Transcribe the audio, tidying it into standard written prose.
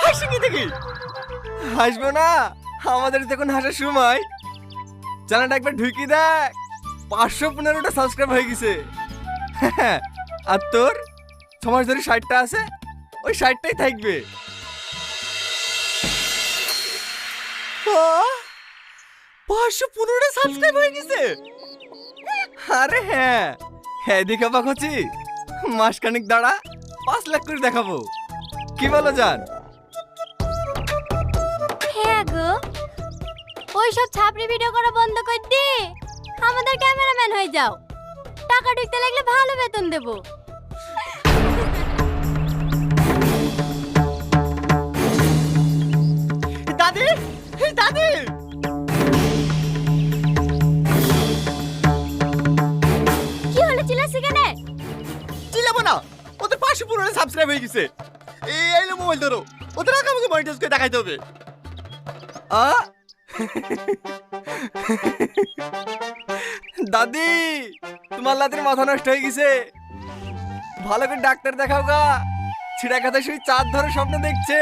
হাসি কি দেখি? হাসবো না, আমাদের তখন হাসার সময়। চ্যানেলটা একবার ঢুকি দেখ, 515টা সাবস্ক্রাইব হয়ে গেছে। আর তোর 6 মাস ধরে 60টা আছে, ওই 60টাই থাকবে। 515টা সাবস্ক্রাইব হয়ে গেছে। আরে হ্যাঁ হ্যাঁ, দেখা পাক হচ্ছি। মাসখানিক দাঁড়া, 5 লাখ করে দেখাবো। কি বলো জান? হ্যাঁ গো, ওই সব ছাপড়ি ভিডিও করা বন্ধ করে দি, আমাদের ক্যামেরাম্যান হয়ে যাও। টাকা ঢুকতে লাগলে ভালো বেতন দেবো। দাদি, দাদি, কি হলো, চিল্লাচ্ছি কেন? চিল্লাবো না, ওদের 515টা সাবস্ক্রাইব হয়ে গেছে। এই লো মোবাইল ধরো, ওদের আগে আমাকে মনিটাইজ করে দেখাইতে হবে। দাদি, তোমার লাতের মাথা নষ্ট হয়ে গেছে, ভালো করে ডাক্তার দেখাও গা। ছিঁড়া খাতা শুই চাঁদ ধরে স্বপ্ন দেখছে।